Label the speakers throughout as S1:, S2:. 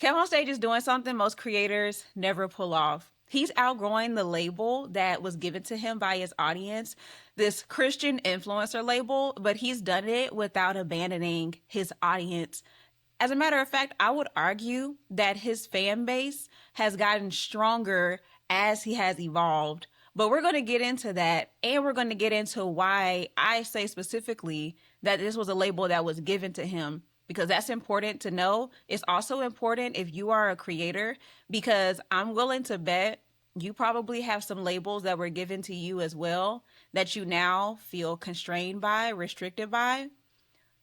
S1: KeVonStage is doing something most creators never pull off. He's outgrowing the label that was given to him by his audience, this Christian influencer label, but he's done it without abandoning his audience. As a matter of fact, I would argue that his fan base has gotten stronger as he has evolved. But we're going to get into that, and we're going to get into why I say specifically that this was a label that was given to him, because that's important to know. It's also important if you are a creator, because I'm willing to bet you probably have some labels that were given to you as well that you now feel constrained by, restricted by.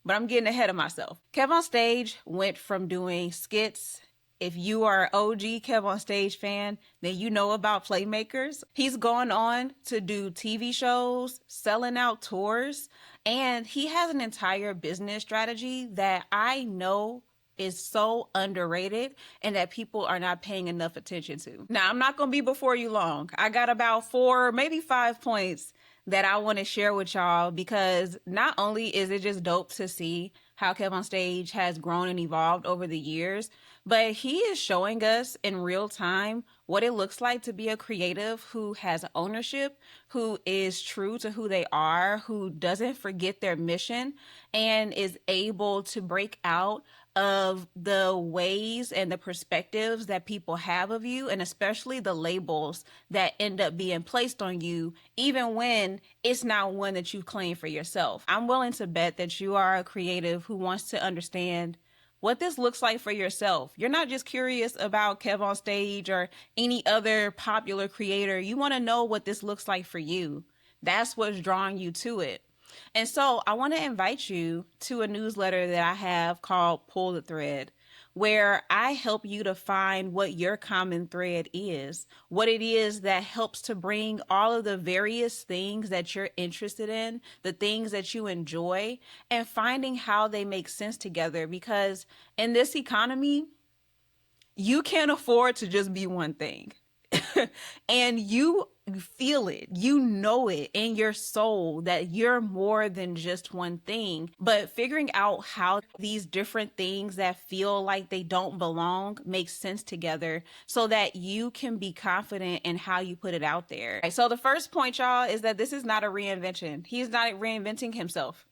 S1: But I'm getting ahead of myself. KeVonStage went from doing skits. If you are an OG KeVonStage fan, then you know about Playmakers. He's gone on to do TV shows, selling out tours, and he has an entire business strategy that I know is so underrated and that people are not paying enough attention to. Now, I'm not going to be before you long. I got about 4, maybe 5 points that I want to share with y'all, because not only is it just dope to see how KeVonStage has grown and evolved over the years, but he is showing us in real time what it looks like to be a creative who has ownership, who is true to who they are, who doesn't forget their mission, and is able to break out of the ways and the perspectives that people have of you, and especially the labels that end up being placed on you, even when it's not one that you claim for yourself. I'm willing to bet that you are a creative who wants to understand what this looks like for yourself. You're not just curious about KeVonStage or any other popular creator. You want to know what this looks like for you. That's what's drawing you to it. And so I want to invite you to a newsletter that I have called Pull the Thread, where I help you to find what your common thread is, what it is that helps to bring all of the various things that you're interested in, the things that you enjoy, and finding how they make sense together. Because in this economy, you can't afford to just be one thing. And you feel it, you know it in your soul that you're more than just one thing. But figuring out how these different things that feel like they don't belong make sense together so that you can be confident in how you put it out there. Right, so the first point, y'all, is that this is not a reinvention. He's not reinventing himself.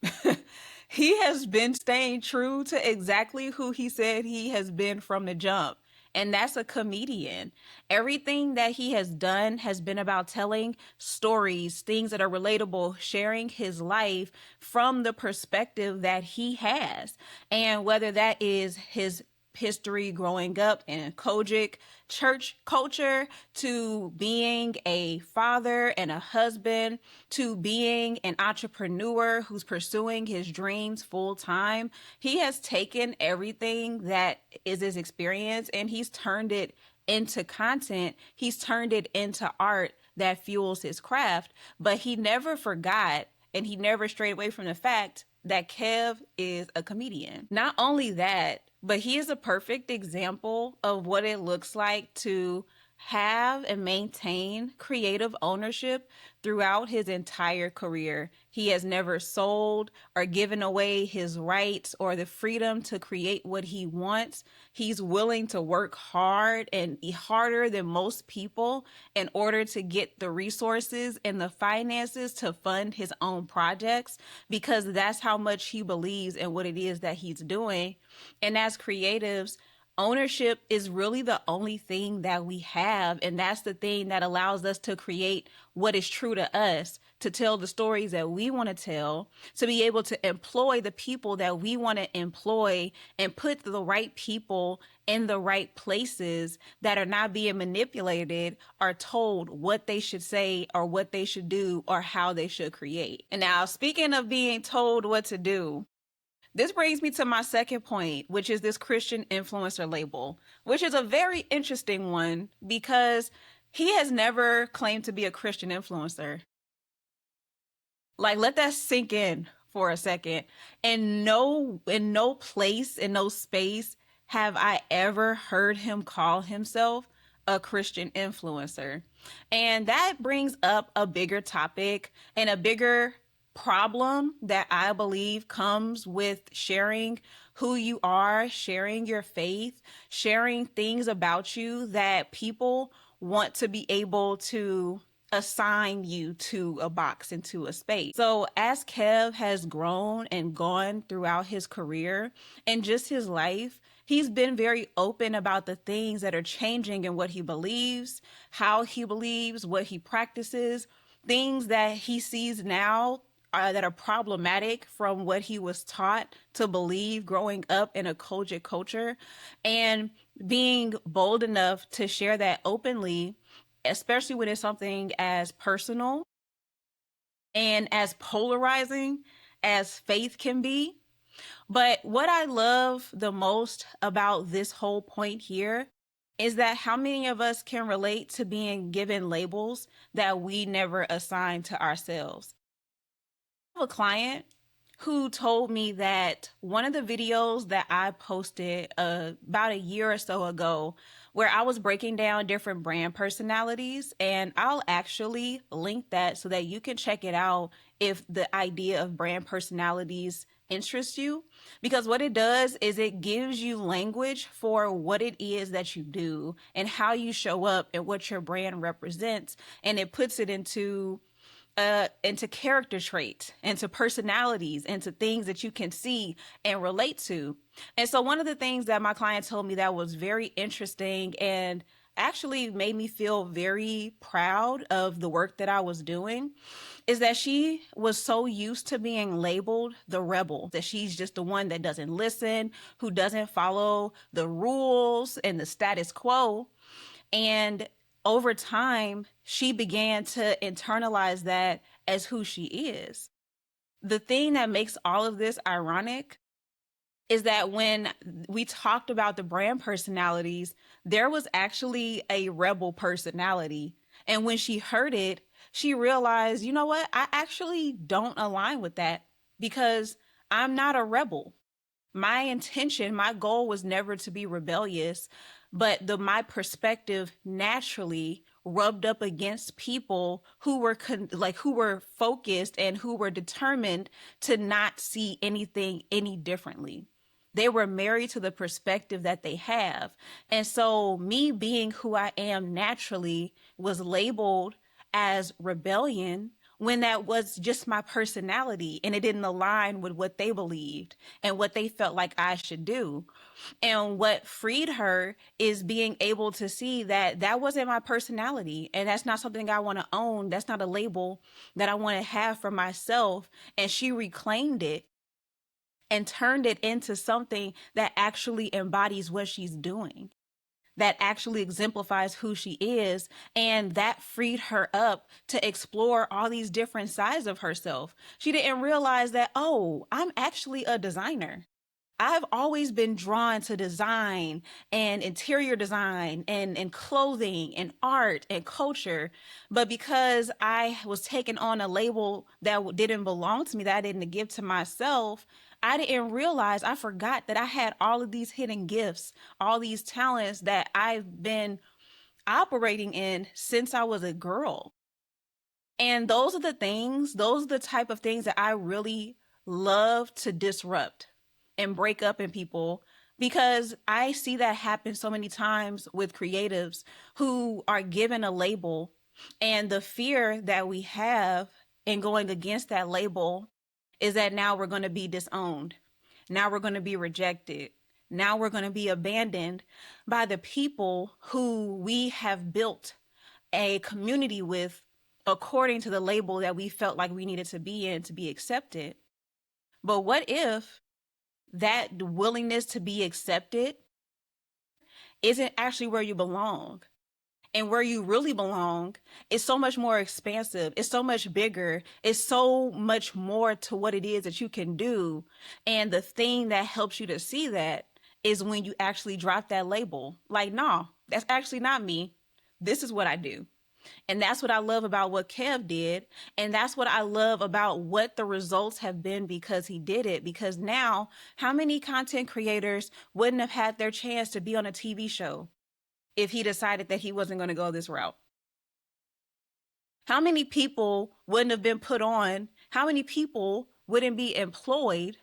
S1: He has been staying true to exactly who he said he has been from the jump. And that's a comedian. Everything that he has done has been about telling stories, things that are relatable, sharing his life from the perspective that he has. And whether that is his history growing up in Kojic church culture, to being a father and a husband, to being an entrepreneur who's pursuing his dreams full time, he has taken everything that is his experience and he's turned it into content. He's turned it into art that fuels his craft, but he never forgot and he never strayed away from the fact that Kev is a comedian. Not only that, but he is a perfect example of what it looks like to have and maintain creative ownership throughout his entire career. He has never sold or given away his rights or the freedom to create what he wants. He's willing to work hard and harder than most people in order to get the resources and the finances to fund his own projects, because that's how much he believes in what it is that he's doing. And as creatives, ownership is really the only thing that we have, and that's the thing that allows us to create what is true to us, to tell the stories that we want to tell, to be able to employ the people that we want to employ, and put the right people in the right places that are not being manipulated or told what they should say or what they should do or how they should create. And now, speaking of being told what to do, this brings me to my second point, which is this Christian influencer label, which is a very interesting one because he has never claimed to be a Christian influencer. Like, let that sink in for a second. In no place, in no space have I ever heard him call himself a Christian influencer. And that brings up a bigger topic and a bigger problem that I believe comes with sharing who you are, sharing your faith, sharing things about you that people want to be able to assign you to a box, into a space. So as Kev has grown and gone throughout his career and just his life, he's been very open about the things that are changing in what he believes, how he believes, what he practices, things that he sees now that are problematic from what he was taught to believe growing up in a Kojic culture, and being bold enough to share that openly, especially when it's something as personal and as polarizing as faith can be. But what I love the most about this whole point here is that how many of us can relate to being given labels that we never assigned to ourselves. I have a client who told me that one of the videos that I posted about a year or so ago, where I was breaking down different brand personalities, and I'll actually link that so that you can check it out if the idea of brand personalities interests you, because what it does is it gives you language for what it is that you do and how you show up and what your brand represents, and it puts it into character traits, into personalities, into things that you can see and relate to. And so one of the things that my client told me that was very interesting and actually made me feel very proud of the work that I was doing is that she was so used to being labeled the rebel, that she's just the one that doesn't listen, who doesn't follow the rules and the status quo. And over time, she began to internalize that as who she is. The thing that makes all of this ironic is that when we talked about the brand personalities, there was actually a rebel personality. And when she heard it, she realized, you know what? I actually don't align with that because I'm not a rebel. My intention, my goal was never to be rebellious, but my perspective naturally rubbed up against people who were who were focused and who were determined to not see anything any differently. They were married to the perspective that they have. And so me being who I am naturally was labeled as rebellion when that was just my personality and it didn't align with what they believed and what they felt like I should do. And what freed her is being able to see that that wasn't my personality and that's not something I want to own. That's not a label that I want to have for myself. And she reclaimed it and turned it into something that actually embodies what she's doing, that actually exemplifies who she is. And that freed her up to explore all these different sides of herself. She didn't realize that, oh, I'm actually a designer. I've always been drawn to design and interior design and clothing and art and culture. But because I was taking on a label that didn't belong to me, that I didn't give to myself, I didn't realize, I forgot that I had all of these hidden gifts, all these talents that I've been operating in since I was a girl. And those are the type of things that I really love to disrupt and break up in people, because I see that happen so many times with creatives who are given a label, and the fear that we have in going against that label is that now we're going to be disowned. Now we're going to be rejected. Now we're going to be abandoned by the people who we have built a community with according to the label that we felt like we needed to be in to be accepted. But what if that willingness to be accepted isn't actually where you belong? And where you really belong is so much more expansive. It's so much bigger. It's so much more to what it is that you can do. And the thing that helps you to see that is when you actually drop that label. Like, no, that's actually not me. This is what I do. And that's what I love about what Kev did. And that's what I love about what the results have been because he did it. Because now, how many content creators wouldn't have had their chance to be on a TV show if he decided that he wasn't going to go this route? How many people wouldn't have been put on? How many people wouldn't be employed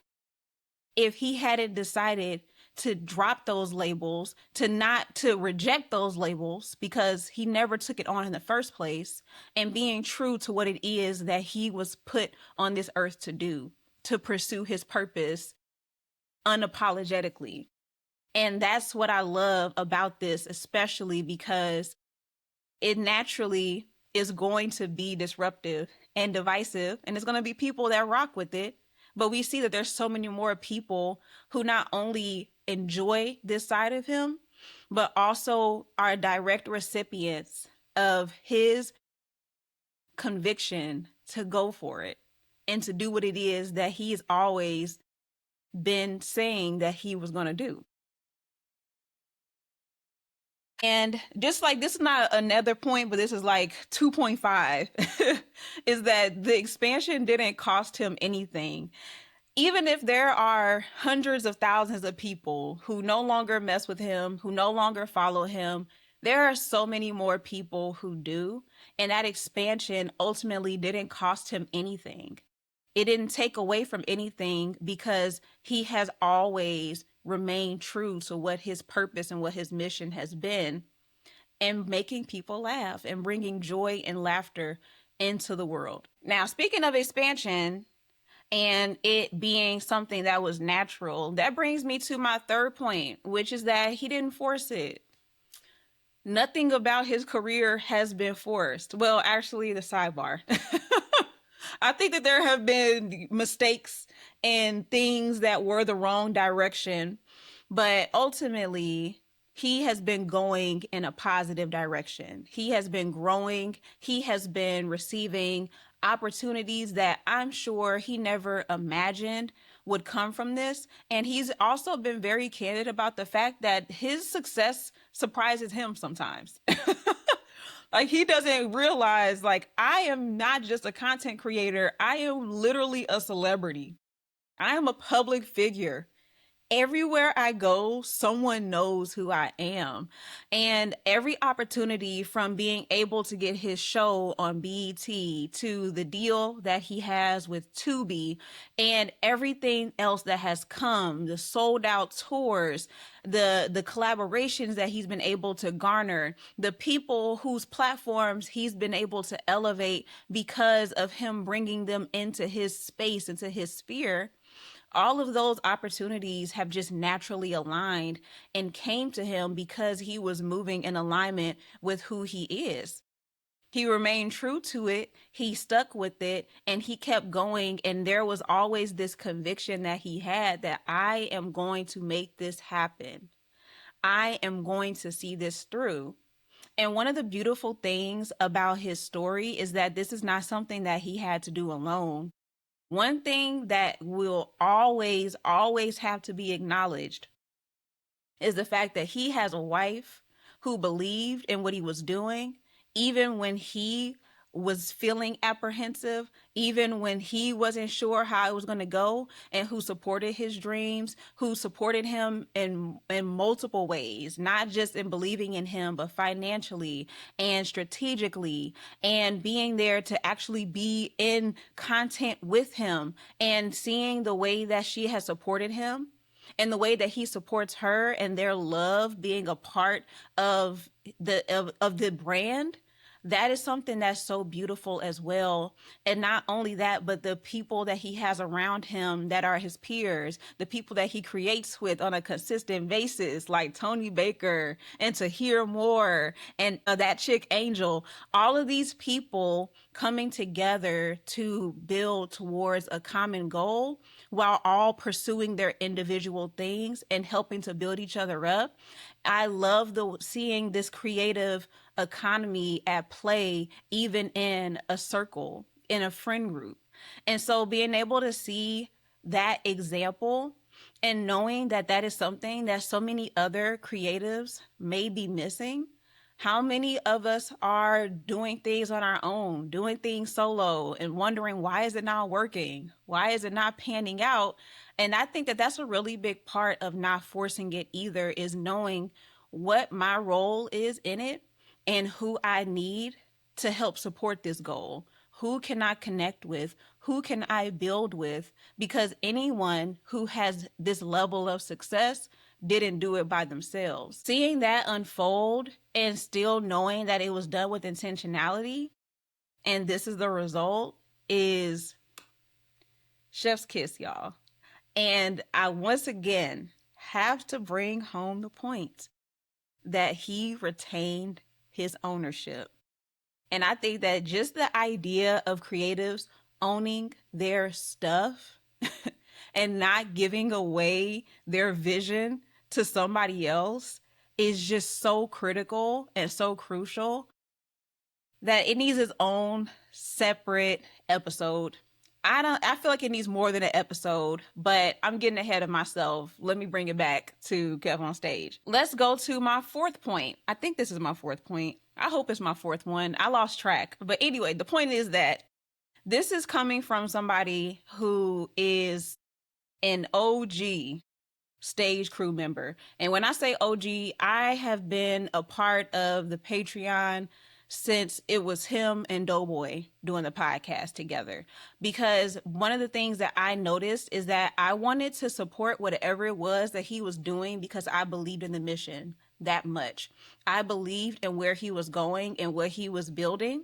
S1: if he hadn't decided to drop those labels, to reject those labels because he never took it on in the first place, and being true to what it is that he was put on this earth to do, to pursue his purpose unapologetically. And that's what I love about this, especially because it naturally is going to be disruptive and divisive, and it's going to be people that rock with it. But we see that there's so many more people who not only enjoy this side of him, but also are direct recipients of his conviction to go for it and to do what it is that he's always been saying that he was going to do. And just like, this is not another point, but this is like 2.5, is that the expansion didn't cost him anything. Even if there are hundreds of thousands of people who no longer mess with him, who no longer follow him, there are so many more people who do. And that expansion ultimately didn't cost him anything. It didn't take away from anything because he has always remained true to what his purpose and what his mission has been, and making people laugh and bringing joy and laughter into the world. Now, speaking of expansion and it being something that was natural, that brings me to my third point, which is that he didn't force it. Nothing about his career has been forced. Well, actually, the sidebar. I think that there have been mistakes and things that were the wrong direction, but ultimately, he has been going in a positive direction. He has been growing. He has been receiving opportunities that I'm sure he never imagined would come from this. And he's also been very candid about the fact that his success surprises him sometimes. Like, he doesn't realize, like, I am not just a content creator. I am literally a celebrity. I am a public figure. Everywhere I go, someone knows who I am. And every opportunity, from being able to get his show on BET to the deal that he has with Tubi and everything else that has come, the sold out tours, the collaborations that he's been able to garner, the people whose platforms he's been able to elevate because of him bringing them into his space, into his sphere, all of those opportunities have just naturally aligned and came to him because he was moving in alignment with who he is. He remained true to it, he stuck with it, and he kept going. And there was always this conviction that he had that I am going to make this happen. I am going to see this through. And one of the beautiful things about his story is that this is not something that he had to do alone. One thing that will always, always have to be acknowledged is the fact that he has a wife who believed in what he was doing, even when he was feeling apprehensive, even when he wasn't sure how it was going to go, and who supported his dreams, who supported him in multiple ways, not just in believing in him, but financially and strategically, and being there to actually be in content with him, and seeing the way that she has supported him and the way that he supports her, and their love being a part of the brand. That is something that's so beautiful as well. And not only that, but the people that he has around him that are his peers, the people that he creates with on a consistent basis, like Tony Baker and To Hear More and that chick Angel, all of these people coming together to build towards a common goal while all pursuing their individual things and helping to build each other up. I love seeing this creative economy at play, even in a circle, in a friend group. And so being able to see that example and knowing that that is something that so many other creatives may be missing. How many of us are doing things on our own, doing things solo, and wondering, why is it not working? Why is it not panning out? And I think that that's a really big part of not forcing it either, is knowing what my role is in it and who I need to help support this goal, who can I connect with? Who can I build with? Because anyone who has this level of success didn't do it by themselves. Seeing that unfold and still knowing that it was done with intentionality and this is the result is chef's kiss, y'all. And I once again have to bring home the point that he retained his ownership. And I think that just the idea of creatives owning their stuff and not giving away their vision to somebody else is just so critical and so crucial that it needs its own separate episode. I feel like it needs more than an episode, but I'm getting ahead of myself. Let me bring it back to KeVonStage. Let's go to my fourth point. I think this is my fourth point. I hope it's my fourth one. I lost track. But anyway, the point is that this is coming from somebody who is an OG stage crew member. And when I say OG, I have been a part of the Patreon since it was him and Doughboy doing the podcast together. Because one of the things that I noticed is that I wanted to support whatever it was that he was doing because I believed in the mission that much. I believed in where he was going and what he was building.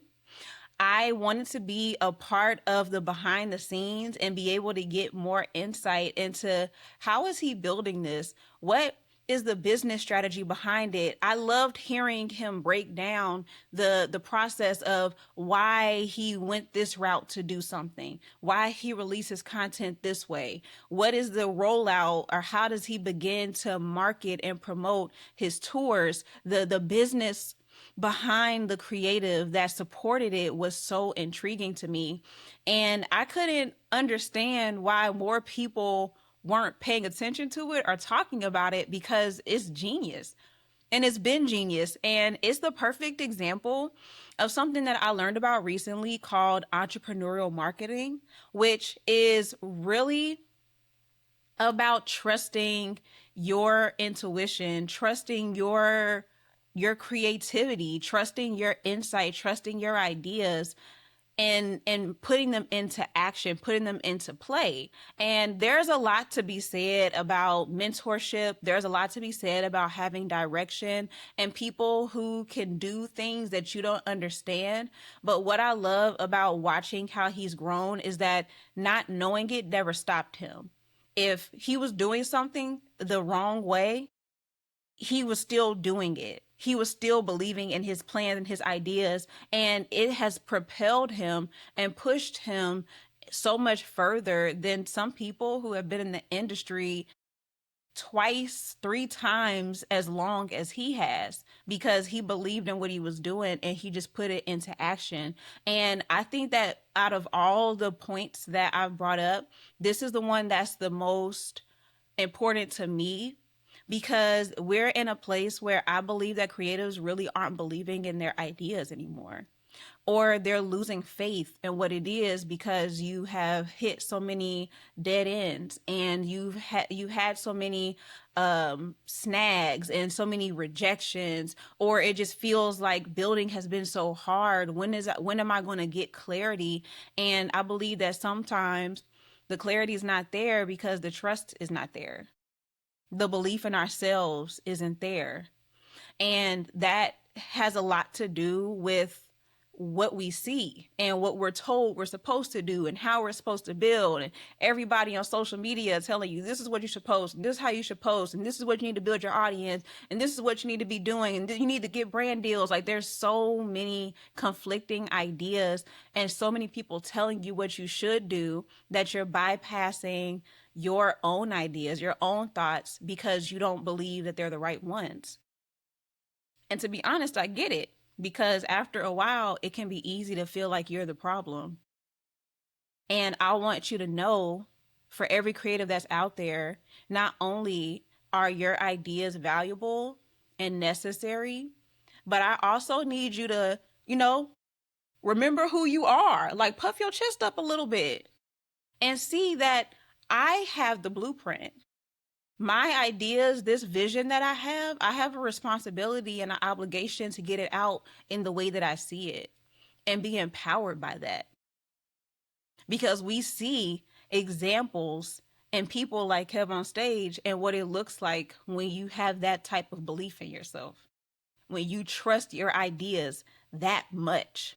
S1: I wanted to be a part of the behind the scenes and be able to get more insight into how is he building this? What is the business strategy behind it? I loved hearing him break down the process of why he went this route to do something, why he releases content this way. What is the rollout, or how does he begin to market and promote his tours? The business behind the creative that supported it was so intriguing to me. And I couldn't understand why more people weren't paying attention to it or talking about it, because it's genius. And it's been genius. And it's the perfect example of something that I learned about recently called entrepreneurial marketing, which is really about trusting your intuition, trusting your creativity, trusting your insight, trusting your ideas, and putting them into action, putting them into play. And there's a lot to be said about mentorship. There's a lot to be said about having direction and people who can do things that you don't understand. But what I love about watching how he's grown is that not knowing it never stopped him. If he was doing something the wrong way, he was still doing it. He was still believing in his plans and his ideas, and it has propelled him and pushed him so much further than some people who have been in the industry twice, three times as long as he has, because he believed in what he was doing and he just put it into action. And I think that out of all the points that I've brought up, this is the one that's the most important to me, because we're in a place where I believe that creatives really aren't believing in their ideas anymore, or they're losing faith in what it is because you have hit so many dead ends and you had so many snags and so many rejections, or it just feels like building has been so hard. When am I going to get clarity? And I believe that sometimes the clarity is not there because the trust is not there. The belief in ourselves isn't there. And that has a lot to do with what we see and what we're told we're supposed to do and how we're supposed to build. And everybody on social media telling you this is what you should post, and this is how you should post, and this is what you need to build your audience, and this is what you need to be doing, and you need to get brand deals. Like, there's so many conflicting ideas and so many people telling you what you should do that you're bypassing your own ideas, your own thoughts, because you don't believe that they're the right ones. And to be honest, I get it, because after a while, it can be easy to feel like you're the problem. And I want you to know, for every creative that's out there, not only are your ideas valuable and necessary, but I also need you to, remember who you are. Like, puff your chest up a little bit and see that I have the blueprint. My ideas, this vision that I have a responsibility and an obligation to get it out in the way that I see it and be empowered by that. because we see examples and people like KeVonStage and what it looks like when you have that type of belief in yourself, when you trust your ideas that much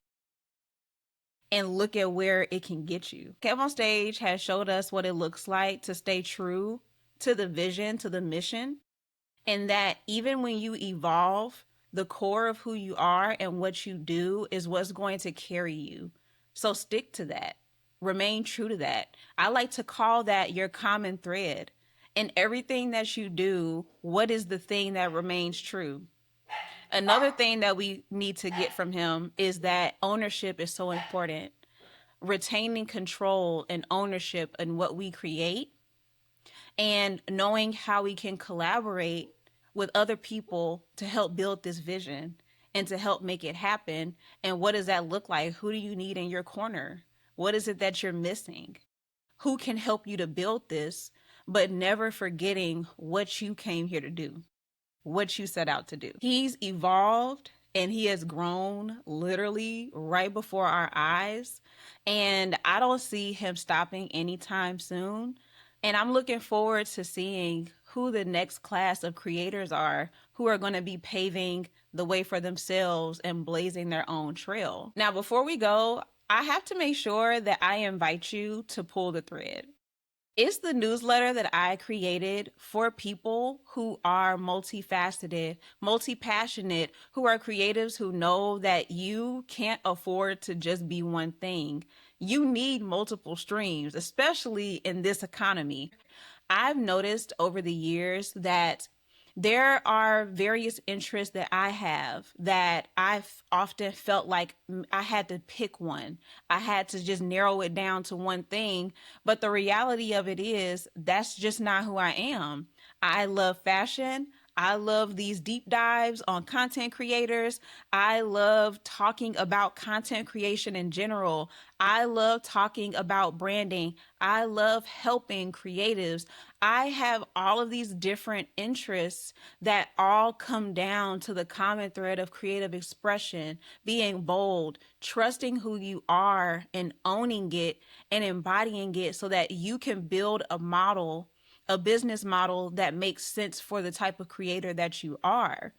S1: and look at where it can get you. KeVonStage has showed us what it looks like to stay true to the vision, to the mission, and that even when you evolve, the core of who you are and what you do is what's going to carry you. So stick to that. Remain true to that. I like to call that your common thread. In everything that you do, what is the thing that remains true? Another thing that we need to get from him is that ownership is so important. Retaining control and ownership in what we create and knowing how we can collaborate with other people to help build this vision and to help make it happen. And what does that look like? Who do you need in your corner? What is it that you're missing? Who can help you to build this, but never forgetting what you came here to do, what you set out to do? He's evolved and he has grown literally right before our eyes. And I don't see him stopping anytime soon. And I'm looking forward to seeing who the next class of creators are who are going to be paving the way for themselves and blazing their own trail. Now, before we go, I have to make sure that I invite you to pull the thread. It's the newsletter that I created for people who are multifaceted, multi-passionate, who are creatives who know that you can't afford to just be one thing. You need multiple streams, especially in this economy. I've noticed over the years that there are various interests that I have that I've often felt like I had to pick one. I had to just narrow it down to one thing. But the reality of it is that's just not who I am. I love fashion. I love these deep dives on content creators. I love talking about content creation in general. I love talking about branding. I love helping creatives. I have all of these different interests that all come down to the common thread of creative expression, being bold, trusting who you are and owning it and embodying it so that you can build a model, a business model that makes sense for the type of creator that you are.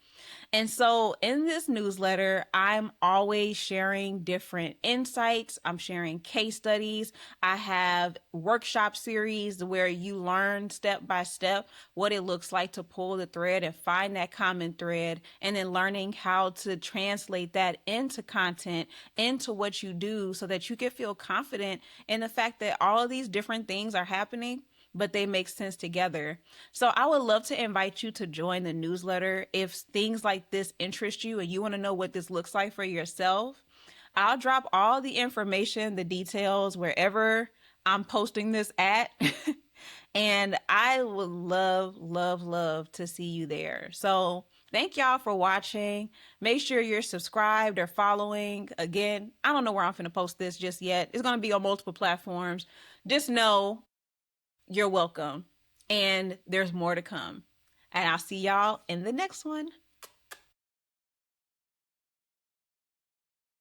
S1: And so in this newsletter, I'm always sharing different insights. I'm sharing case studies. I have workshop series where you learn step by step what it looks like to pull the thread and find that common thread, and then learning how to translate that into content, into what you do so that you can feel confident in the fact that all of these different things are happening, but they make sense together. So I would love to invite you to join the newsletter if things like this interest you and you want to know what this looks like for yourself. I'll drop all the information, the details, wherever I'm posting this at. And I would love, love, love to see you there. So thank y'all for watching. Make sure you're subscribed or following. Again, I don't know where I'm going to post this just yet. It's going to be on multiple platforms. Just know you're welcome. And there's more to come. And I'll see y'all in the next one.